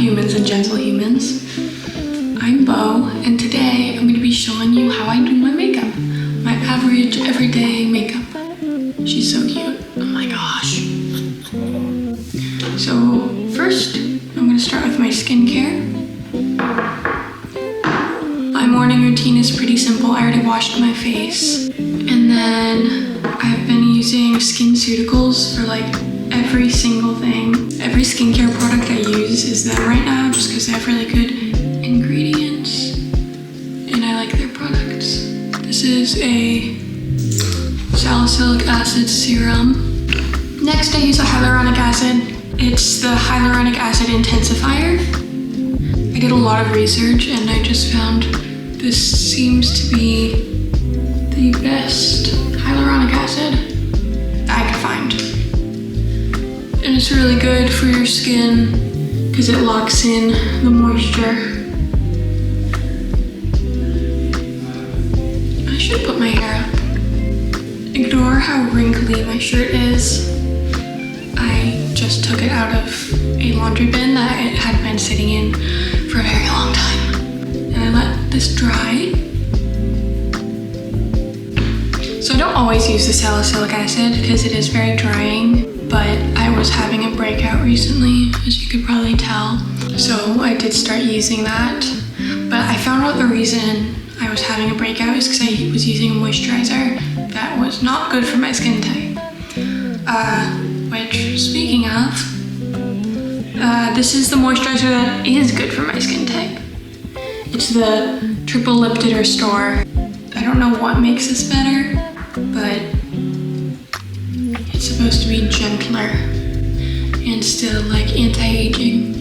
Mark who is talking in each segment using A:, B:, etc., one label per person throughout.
A: humans and gentle humans. I'm Bo, and today I'm going to be showing you how I do my makeup. My average everyday makeup. She's so cute. Oh my gosh. So first, I'm going to start with my skincare. My morning routine is pretty simple. I already washed my face. And then I've been using SkinCeuticals for like every single thing. Every skincare product I use is them right now just because they have really good ingredients and I like their products. This is a salicylic acid serum. Next I use a hyaluronic acid. It's the hyaluronic acid intensifier. I did a lot of research and I just found this seems to be the best hyaluronic acid I could find. And it's really good for your skin because it locks in the moisture. I should put my hair up. Ignore how wrinkly my shirt is. I just took it out of a laundry bin that it had been sitting in for a very long time. And I let this dry. So I don't always use the salicylic acid because it is very drying, but I was having a breakout recently, as you could probably tell. So I did start using that. But I found out the reason I was having a breakout is because I was using a moisturizer that was not good for my skin type. Which, speaking of, this is the moisturizer that is good for my skin type. It's the Triple Lipid Restore. I don't know what makes this better, but it's supposed to be gentler and still like anti-aging.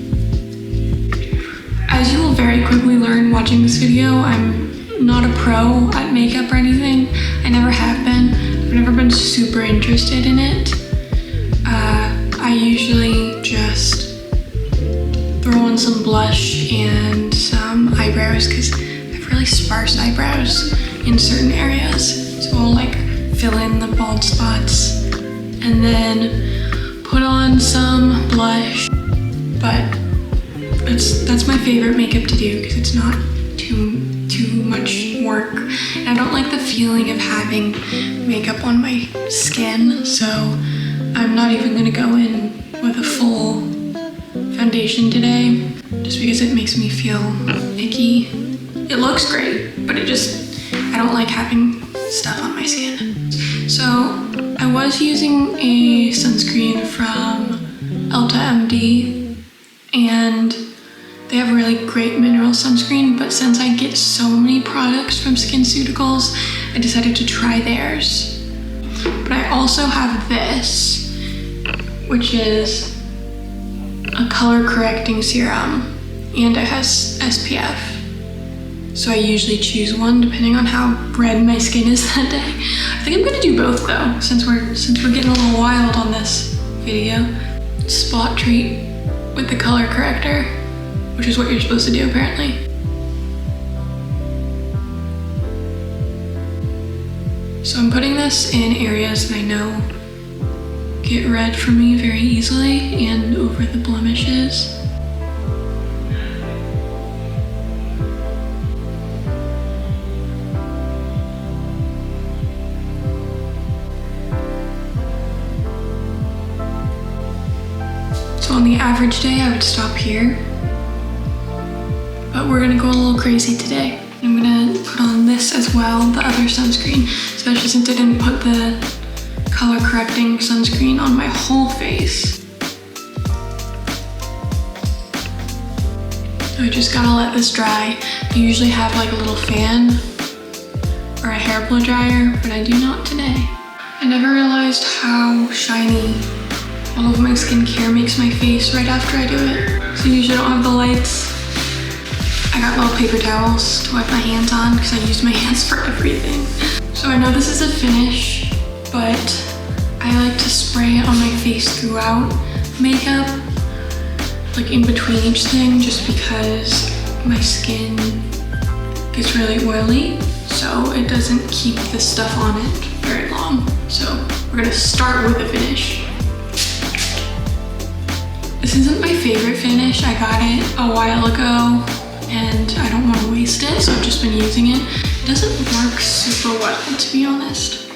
A: As you will very quickly learn watching this video, I'm not a pro at makeup or anything. I never have been. I've never been super interested in it. I usually just throw on some blush and some eyebrows because I have really sparse eyebrows in certain areas. So I'll like fill in the bald spots and then put on some blush. But that's my favorite makeup to do because it's not too much work. And I don't like the feeling of having makeup on my skin, so I'm not even gonna go in with a full foundation today just because it makes me feel icky. It looks great, but I don't like having stuff on my skin. So I was using a sunscreen from Elta MD and they have a really great mineral sunscreen, but since I get so many products from SkinCeuticals, I decided to try theirs. But I also have this, which is a color correcting serum, and it has SPF. So I usually choose one depending on how red my skin is that day. I think I'm gonna do both though, since we're getting a little wild on this video. Spot treat with the color corrector, which is what you're supposed to do apparently. So I'm putting this in areas that I know get red for me very easily and over the blemishes. So on the average day, I would stop here, but we're gonna go a little crazy today. I'm gonna put on this as well, the other sunscreen, especially since I didn't put the color correcting sunscreen on my whole face. I just gotta let this dry. I usually have like a little fan or a hair blow dryer, but I do not today. I never realized how shiny all of my skincare makes my face right after I do it. So usually I don't have the lights. I got little paper towels to wipe my hands on because I use my hands for everything. So I know this is a finish, but I like to spray it on my face throughout makeup, like in between each thing, just because my skin gets really oily, so it doesn't keep the stuff on it very long. So we're gonna start with the finish. This isn't my favorite finish. I got it a while ago and I don't want to waste it, so I've just been using it. It doesn't work super well, to be honest.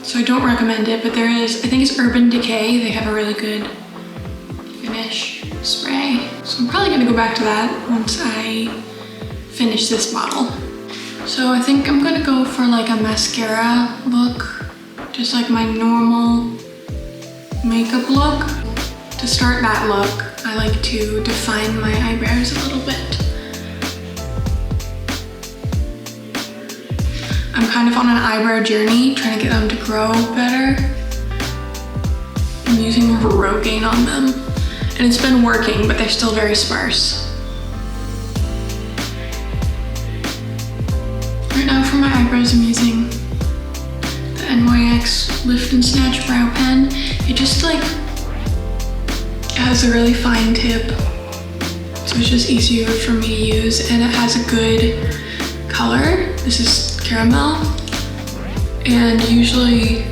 A: So I don't recommend it, but there is, I think it's Urban Decay. They have a really good finish spray. So I'm probably gonna go back to that once I finish this bottle. So I think I'm gonna go for like a mascara look, just like my normal makeup look. To start that look, I like to define my eyebrows a little bit. I'm kind of on an eyebrow journey, trying to get them to grow better. I'm using Rogaine on them, and it's been working, but they're still very sparse. Right now for my eyebrows, I'm using the NYX Lift and Snatch Brow Pen. It just like has a really fine tip, so it's just easier for me to use, and it has a good color. This is caramel, and usually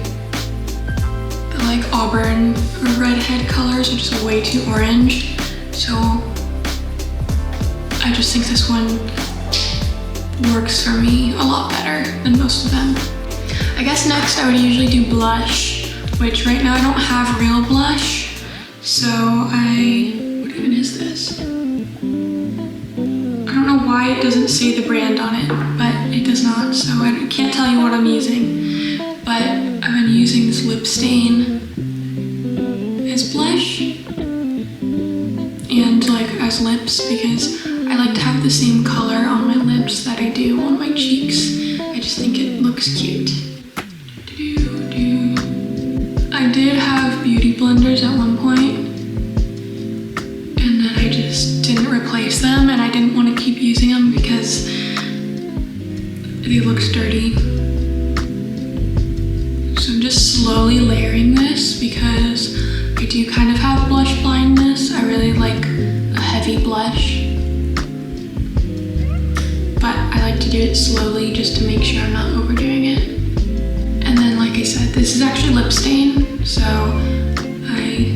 A: the like auburn or redhead colors are just way too orange, so I just think this one works for me a lot better than most of them. I guess next I would usually do blush, which right now I don't have real blush, so what even is this? I don't know why it doesn't say the brand on it, but it does not, so I can't tell you what I'm using. But I've been using this lip stain as blush and like as lips, because I like to have the same color on my lips that I do on my cheeks. I just think it looks cute. I did have beauty blenders at one point, and then I just didn't replace them, and I didn't want to keep using them because they look dirty. So I'm just slowly layering this because I do kind of have blush blindness. I really like a heavy blush, but I like to do it slowly just to make sure I'm not overdoing it. And then, like I said, this is actually lip stain, so I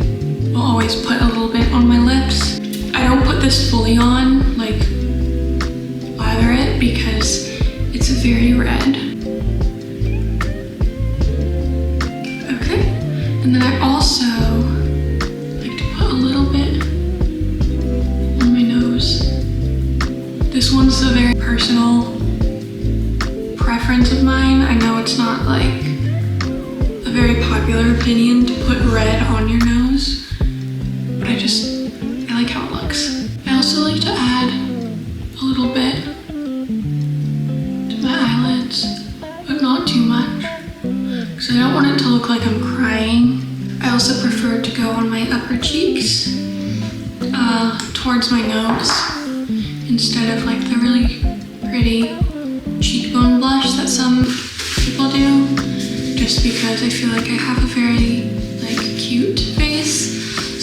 A: will always put a little bit on my lips. I don't put this fully on, like lather it, because it's very red. Okay, and then I also like to put a little bit on my nose. This one's a very personal preference of mine. I know it's not like a very popular opinion to put red on your nose, but I like how it looks. I also like to add a little bit to my eyelids, but not too much, because I don't want it to look like I'm crying. I also prefer to go on my upper cheeks, towards my nose, instead of like the really pretty cheekbone blush that some people do, just because I feel like I have a very like cute face.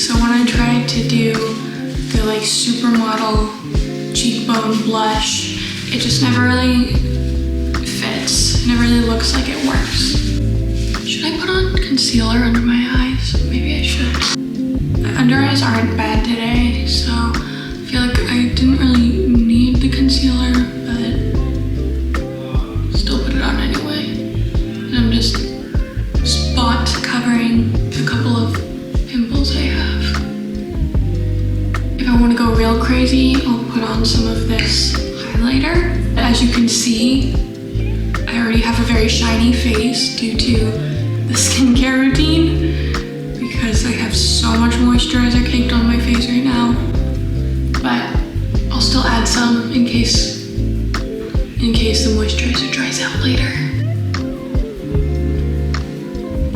A: So when I try to do the like supermodel cheekbone blush, it just never really fits. It never really looks like it works. Should I put on concealer under my eyes? Maybe I should. My under eyes aren't bad today, so I feel like I didn't really need the concealer, but still put it on anyway. And I'm just spot covering a couple of pimples I have. If I want to go real crazy, I'll put on some of this highlighter. As you can see, I already have a very shiny face due to the skincare routine, because I have so much moisturizer caked on my face right now. But I'll still add some in case the moisturizer dries out later.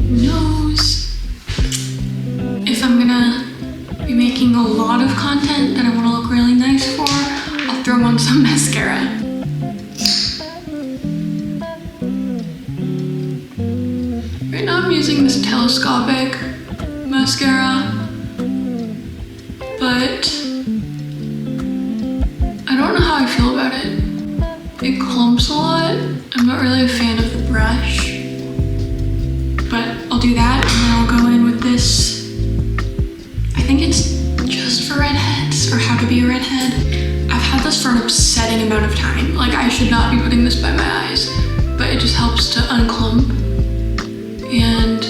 A: Nose. If I'm gonna be making a lot of content that I want to look really nice for, I'll throw on some mascara. Right now I'm using this telescopic mascara, but I don't know how I feel about it. It clumps a lot. I'm not really a fan of the brush, but I'll do that, and then I'll go in with this. I think it's just for redheads, or how to be a redhead. head. I've had this for an upsetting amount of time. Like, I should not be putting this by my eyes, but it just helps to unclump and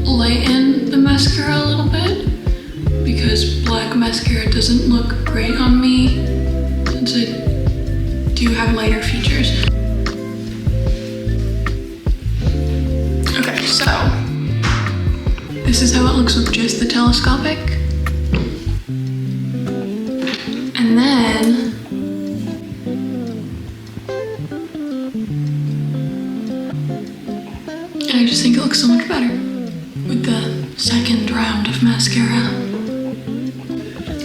A: lighten the mascara a little bit, because black mascara doesn't look great on me since I do have lighter features. Okay, so this is how it looks with just the telescopic. And then I just think it looks so much better with the second round of mascara.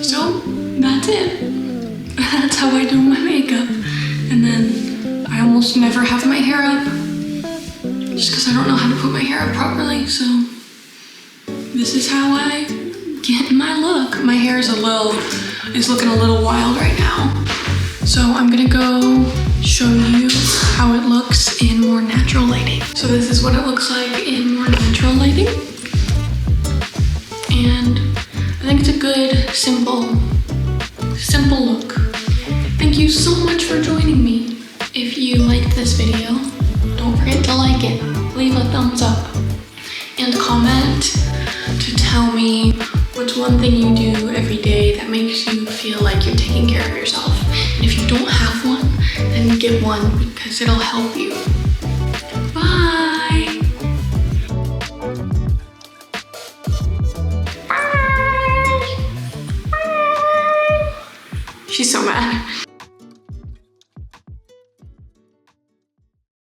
A: So that's it. That's how I do my makeup. And then I almost never have my hair up, just because I don't know how to put my hair up properly. So this is how I get my look. My hair is looking a little wild right now. So I'm gonna go show you how it looks in more natural lighting. So this is what it looks like in more natural lighting. And I think it's a good, simple look. Thank you so much for joining me. If you liked this video, don't forget to like it, leave a thumbs up, and comment to tell me what's one thing you do every day that makes you feel like you're taking care of yourself. And if you don't have one, then get one, because it'll help you. Bye!